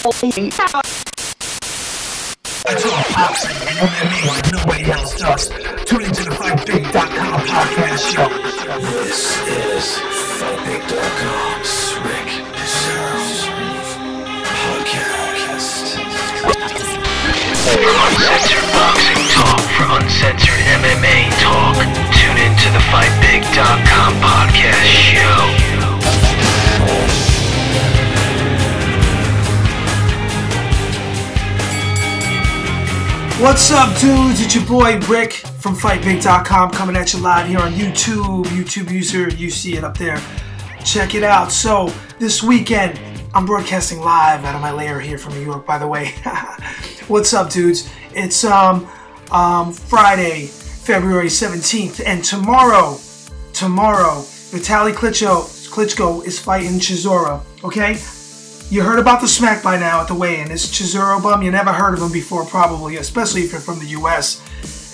I talk boxing and MMA like nobody else does. Tune into the FightBig.com podcast show. This is FightBig.com's Rick Deserves podcast. Uncensored boxing talk for uncensored MMA talk. Tune into the FightBig.com podcast show. What's up, dudes? It's your boy Rick from FightBig.com coming at you live here on YouTube. YouTube user, you see it up there. Check it out. So, this weekend, I'm broadcasting live out of my lair here from New York, by the way. What's up, dudes? It's Friday, February 17th, and tomorrow, Vitali Klitschko is fighting Chisora, okay? You heard about the smack by now at the weigh-in. This Chisora bum, you never heard of him before probably, especially if you're from the US.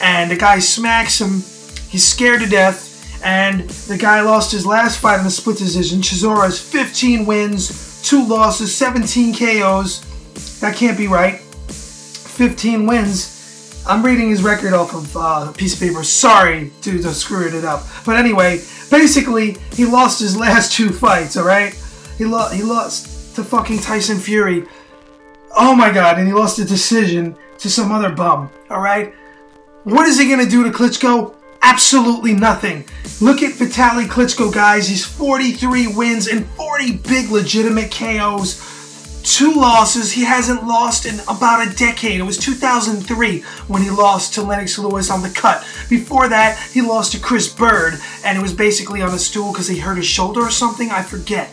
And the guy smacks him, he's scared to death, and the guy lost his last fight in a split decision. Chisora has 15 wins, 2 losses, 17 KOs. That can't be right. 15 wins. I'm reading his record off of a piece of paper. Sorry, dudes, I screwed it up. But anyway, basically, he lost his last 2 fights, alright? He lost to fucking Tyson Fury. Oh my god, and he lost a decision to some other bum, alright? What is he gonna do to Klitschko? Absolutely nothing. Look at Vitali Klitschko, guys. He's 43 wins and 40 big legitimate KOs. 2 losses. He hasn't lost in about a decade. It was 2003 when he lost to Lennox Lewis on the cut. Before that, he lost to Chris Bird, and it was basically on a stool because he hurt his shoulder or something. I forget.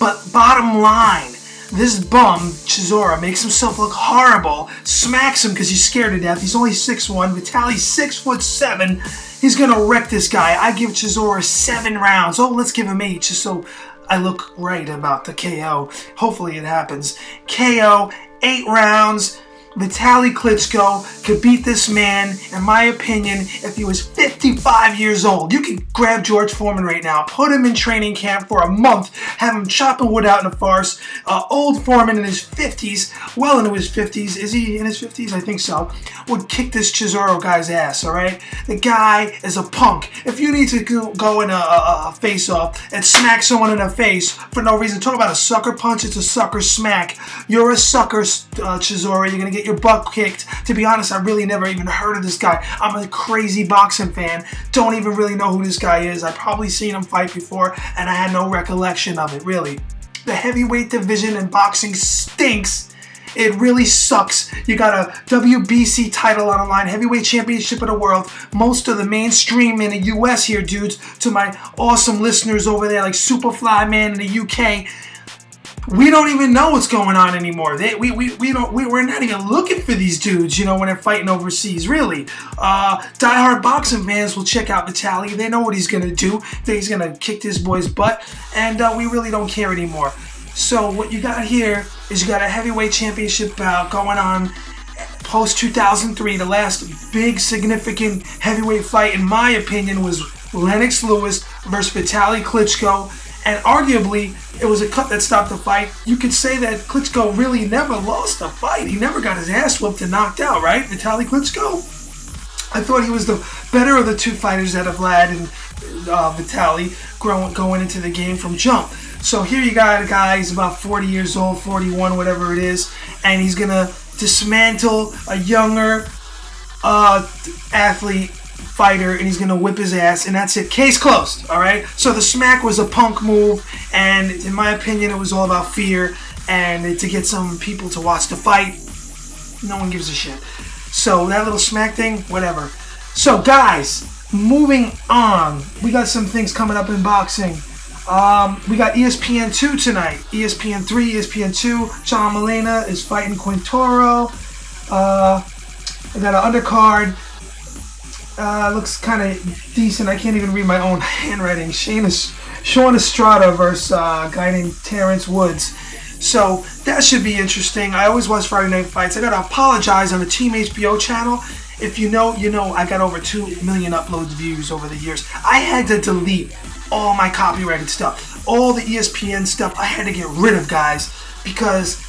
But bottom line, this bum, Chisora, makes himself look horrible, smacks him because he's scared to death. He's only 6'1", Vitali's 6'7". He's going to wreck this guy. I give Chisora 7 rounds. Oh, let's give him 8 just so I look right about the KO. Hopefully it happens. KO, 8 rounds. Vitali Klitschko could beat this man, in my opinion, if he was 55 years old. You could grab George Foreman right now, put him in training camp for a month, have him chopping wood out in a farce. Old Foreman in his 50s, well into his 50s, is he in his 50s? I think so, would kick this Chisora guy's ass, alright? The guy is a punk. If you need to go in a face-off and smack someone in the face for no reason, talk about a sucker punch, it's a sucker smack. You're a sucker, Chisora. You're going to get your butt kicked. To be honest, I really never even heard of this guy. I'm a crazy boxing fan. Don't even really know who this guy is. I've probably seen him fight before, and I had no recollection of it, really. The heavyweight division in boxing stinks. It really sucks. You got a WBC title on the line, heavyweight championship of the world. Most of the mainstream in the US here, dudes, to my awesome listeners over there like Superfly Man in the UK, we don't even know what's going on anymore. We're not even looking for these dudes, you know, when they're fighting overseas, really. Diehard boxing fans will check out Vitali. They know what he's going to do. He's going to kick this boy's butt, and we really don't care anymore. So what you got here is you got a heavyweight championship bout going on post-2003. The last big, significant heavyweight fight, in my opinion, was Lennox Lewis versus Vitali Klitschko. And arguably, it was a cut that stopped the fight. You could say that Klitschko really never lost a fight. He never got his ass whooped and knocked out, right? Vitali Klitschko? I thought he was the better of the 2 fighters that have Vlad and Vitali going into the game from jump. So here you got a guy, he's about 40 years old, 41, whatever it is, and he's going to dismantle a younger athlete, fighter, and he's gonna whip his ass, and that's it. Case closed. All right. So the smack was a punk move, and in my opinion, it was all about fear and to get some people to watch the fight. No one gives a shit. So that little smack thing, whatever. So guys, moving on. We got some things coming up in boxing. We got ESPN2 tonight. ESPN3, ESPN2. John Molina is fighting Quintoro. I got an undercard. Looks kind of decent. I can't even read my own handwriting. Sean Estrada versus a guy named Terrence Woods. So that should be interesting. I always watch Friday Night Fights. I gotta apologize on the Team HBO channel. If you know, you know. I got over 2 million uploads views over the years. I had to delete all my copyrighted stuff. All the ESPN stuff I had to get rid of, guys, because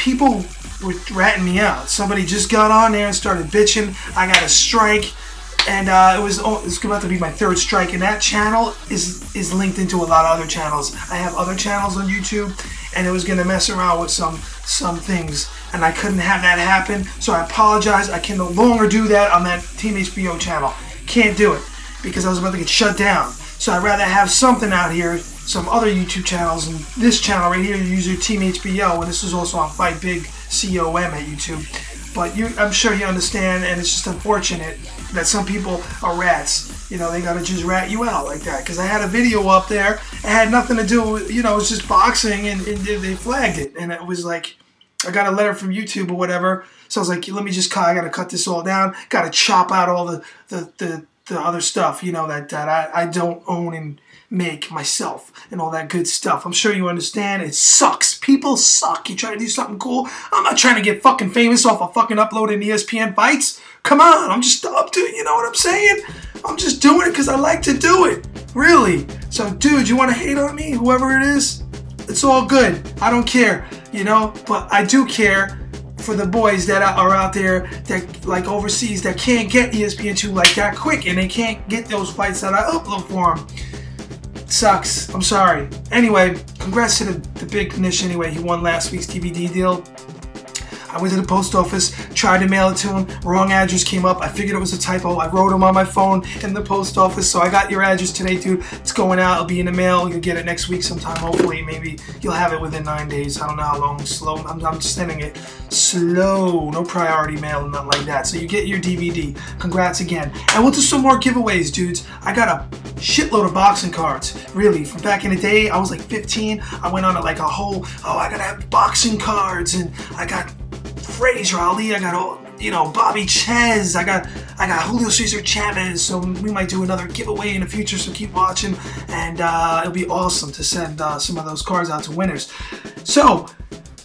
people were ratting me out. Somebody just got on there and started bitching. I got a strike, and it's about to be my 3rd strike. And that channel is linked into a lot of other channels. I have other channels on YouTube, and it was gonna mess around with some things, and I couldn't have that happen. So I apologize. I can no longer do that on that Team HBO channel. Can't do it because I was about to get shut down. So I'd rather have something out here, some other YouTube channels, and this channel right here, user Team HBO, and this is also on Fight Big COM at YouTube. But I'm sure you understand, and it's just unfortunate that some people are rats. You know, they gotta just rat you out like that. Because I had a video up there, it had nothing to do with, you know, it was just boxing, and they flagged it. And it was like, I got a letter from YouTube or whatever, so I was like, let me just cut, I gotta cut this all down, gotta chop out all the other stuff, you know, that I don't own and make myself and all that good stuff. I'm sure you understand. It sucks. People suck. You try to do something cool. I'm not trying to get fucking famous off of fucking uploading ESPN fights. Come on, I'm just up to it. You know what I'm saying? I'm just doing it because I like to do it. Really. So, dude, you want to hate on me? Whoever it is, it's all good. I don't care, you know, but I do care for the boys that are out there that like overseas that can't get ESPN2 like that quick, and they can't get those fights that I upload for them. Sucks. I'm sorry. Anyway, congrats to the big Nish anyway. He won last week's DVD deal. I went to the post office, tried to mail it to him. Wrong address came up. I figured it was a typo. I wrote him on my phone in the post office. So I got your address today, dude. It's going out. It'll be in the mail. You'll get it next week sometime. Hopefully, maybe you'll have it within 9 days. I don't know how long. Slow. I'm sending it slow. No priority mail, nothing like that. So you get your DVD. Congrats again. And we'll do some more giveaways, dudes. I got a shitload of boxing cards. Really, from back in the day, I was like 15. I went on like a whole, I gotta have boxing cards, and I got Fraser Ali, I got all, you know, Bobby Chez, I got Julio Cesar Chavez. So we might do another giveaway in the future, so keep watching, and it'll be awesome to send some of those cards out to winners. So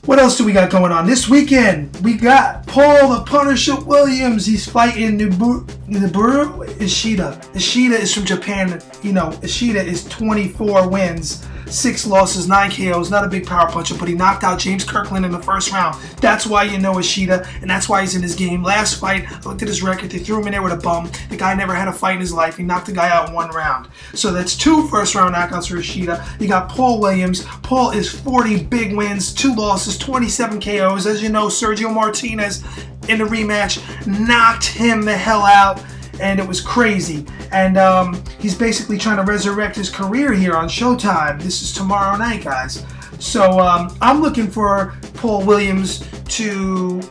what else do we got going on this weekend? We got Paul the Punisher Williams. He's fighting Noboru Ishida. Ishida is from Japan. You know, Ishida is 24 wins, 6 losses, 9 KOs. Not a big power puncher, but he knocked out James Kirkland in the first round. That's why you know Ishida, and that's why he's in this game. Last fight, I looked at his record. They threw him in there with a bum. The guy never had a fight in his life. He knocked the guy out in 1 round. So that's 2 first-round knockouts for Ishida. You got Paul Williams. Paul is 40 big wins, 2 losses, 27 KOs. As you know, Sergio Martinez in the rematch knocked him the hell out, and it was crazy. And he's basically trying to resurrect his career here on Showtime. This is tomorrow night, guys. So I'm looking for Paul Williams to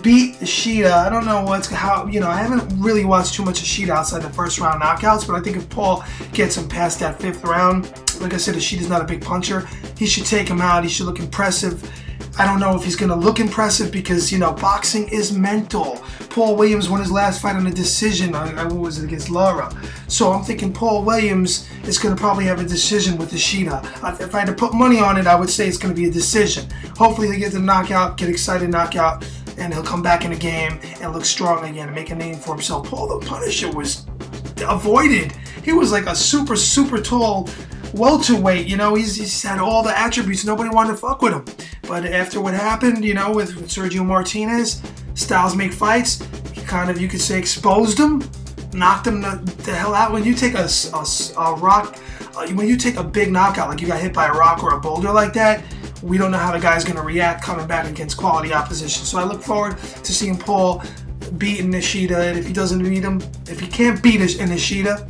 beat Ishida. I don't know I haven't really watched too much Ishida outside the first round knockouts, but I think if Paul gets him past that 5th round, like I said, Ishida's not a big puncher. He should take him out. He should look impressive. I don't know if he's going to look impressive because, you know, boxing is mental. Paul Williams won his last fight on a decision. What was it, against Lara? So I'm thinking Paul Williams is going to probably have a decision with Ishida. If I had to put money on it, I would say it's going to be a decision. Hopefully they get the knockout, get excited knockout, and he'll come back in the game and look strong again and make a name for himself. Paul the Punisher was avoided. He was like a super, super tall welterweight, you know, he's had all the attributes. Nobody wanted to fuck with him. But after what happened, you know, with Sergio Martinez, styles make fights, he kind of, you could say, exposed him, knocked him the hell out. When you take a rock, when you take a big knockout, like you got hit by a rock or a boulder like that, we don't know how the guy's going to react coming back against quality opposition. So I look forward to seeing Paul beating Ishida, and if he doesn't beat him, if he can't beat Ishida,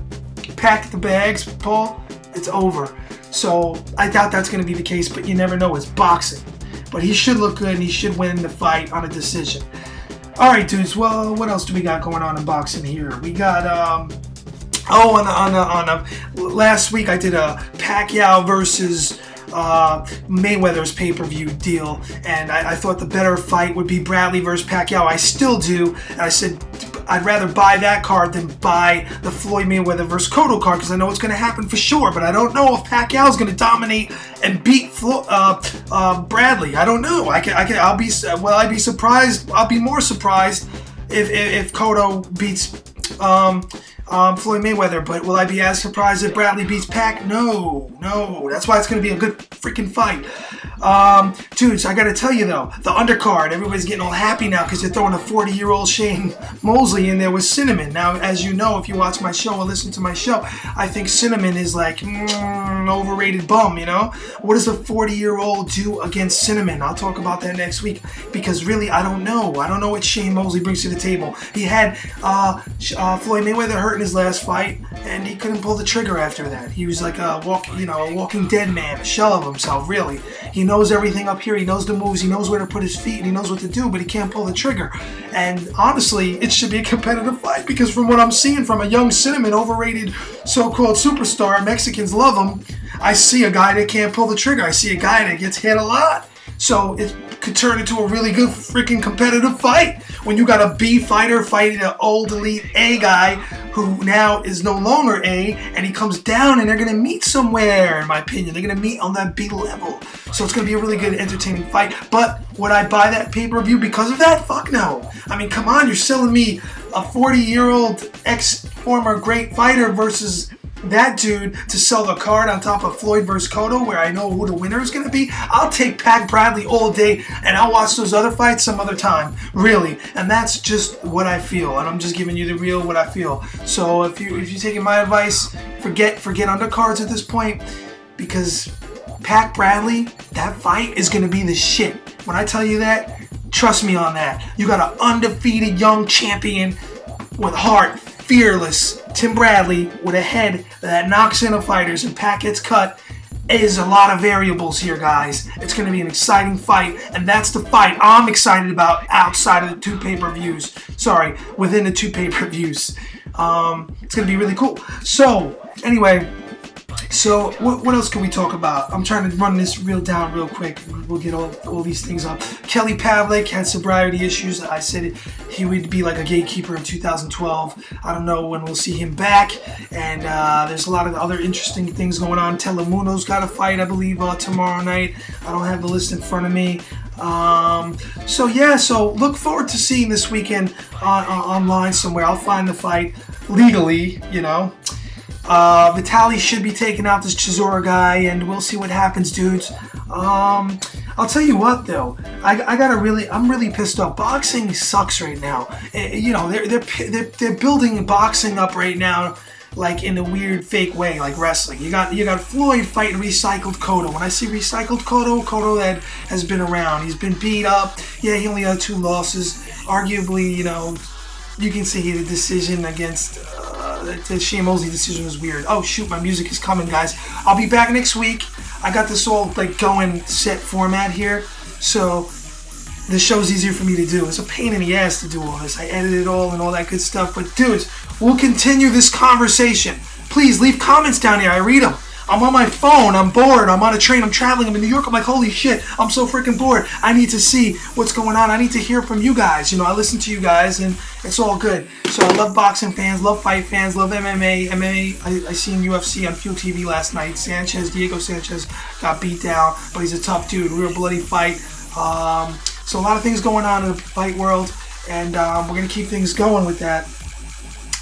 pack the bags, Paul, it's over. So I doubt that's going to be the case, but you never know. It's boxing. But he should look good, and he should win the fight on a decision. All right, dudes. Well, what else do we got going on in boxing here? We got last week I did a Pacquiao versus Mayweather's pay-per-view deal, and I thought the better fight would be Bradley versus Pacquiao. I still do, and I said I'd rather buy that card than buy the Floyd Mayweather vs Cotto card, because I know it's going to happen for sure, but I don't know if Pacquiao is going to dominate and beat Bradley. I don't know. I'd be surprised. I'll be more surprised if Cotto beats Floyd Mayweather, but will I be as surprised if Bradley beats Pac? No. That's why it's going to be a good freaking fight. Dudes, I gotta tell you though, the undercard, everybody's getting all happy now because they're throwing a 40-year-old Shane Mosley in there with Cinnamon. Now, as you know, if you watch my show or listen to my show, I think Cinnamon is like an overrated bum, you know? What does a 40-year-old do against Cinnamon? I'll talk about that next week because really, I don't know. I don't know what Shane Mosley brings to the table. He had Floyd Mayweather hurt in his last fight, and he couldn't pull the trigger after that. He was like a walking dead man, a shell of himself, really. He knows everything up here. He knows the moves. He knows where to put his feet, and he knows what to do, but he can't pull the trigger. And honestly, it should be a competitive fight because from what I'm seeing from a young Cinnamon, overrated so-called superstar, Mexicans love him, I see a guy that can't pull the trigger. I see a guy that gets hit a lot. So it could turn into a really good freaking competitive fight when you got a B fighter fighting an old elite A guy who now is no longer A, and he comes down and they're going to meet somewhere, in my opinion. They're going to meet on that B level. So it's going to be a really good, entertaining fight. But would I buy that pay-per-view because of that? Fuck no. I mean, come on, you're selling me a 40-year-old ex-former great fighter versus that dude to sell the card on top of Floyd vs. Cotto, where I know who the winner is going to be. I'll take Pac Bradley all day, and I'll watch those other fights some other time, really. And that's just what I feel, and I'm just giving you the real what I feel. So if you're taking my advice, forget undercards at this point, because Pac Bradley, that fight is going to be the shit. When I tell you that, trust me on that. You got an undefeated young champion with heart, fearless Tim Bradley with a head that knocks into fighters, and Pac gets cut. Is a lot of variables here, guys. It's going to be an exciting fight, and that's the fight I'm excited about outside of the two pay-per-views. Sorry, within the two pay-per-views. It's going to be really cool. So, anyway, so what else can we talk about? I'm trying to run this down real quick. We'll get all these things up. Kelly Pavlik had sobriety issues. I said he would be like a gatekeeper in 2012. I don't know when we'll see him back. And there's a lot of other interesting things going on. Telemuno's got a fight, I believe, tomorrow night. I don't have the list in front of me. So yeah, so look forward to seeing this weekend online somewhere. I'll find the fight legally, you know. Vitali should be taking out this Chisora guy, and we'll see what happens, dudes. I'll tell you what, though, I'm really pissed off. Boxing sucks right now. You know, they're building boxing up right now, like in a weird fake way, like wrestling. You got Floyd fighting recycled Cotto. When I see recycled Cotto that has been around, he's been beat up. Yeah, he only had 2 losses. Arguably, you know, you can see the decision against. The Shane Mosley decision was weird. Oh shoot, my music is coming, guys. I'll be back next week. I got this all like going set format here, so the show's easier for me to do. It's a pain in the ass to do all this. I edit it all and all that good stuff. But dudes, we'll continue this conversation. Please leave comments down here. I read them. I'm on my phone, I'm bored, I'm on a train, I'm traveling, I'm in New York, I'm like, holy shit, I'm so freaking bored. I need to see what's going on. I need to hear from you guys. You know, I listen to you guys, and it's all good. So I love boxing fans, love fight fans, love MMA. I seen UFC on Fuel TV last night. Diego Sanchez got beat down, but he's a tough dude, real bloody fight. So a lot of things going on in the fight world, and we're going to keep things going with that.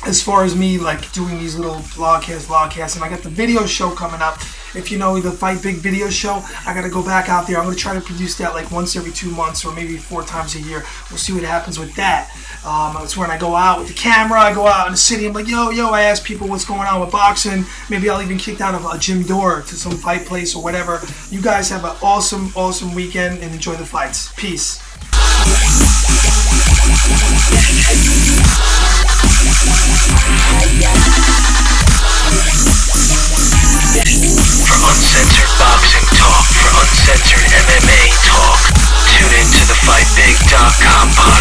As far as me, like, doing these little vlogcasts, and I got the video show coming up. If you know the Fight Big video show, I got to go back out there. I'm going to try to produce that like once every 2 months or maybe 4 times a year. We'll see what happens with that. It's when I go out with the camera, I go out in the city, I'm like, yo, I ask people what's going on with boxing. Maybe I'll even kick down a gym door to some fight place or whatever. You guys have an awesome, awesome weekend and enjoy the fights. Peace. For uncensored boxing talk, for uncensored MMA talk, tune in to the FightBig.com podcast.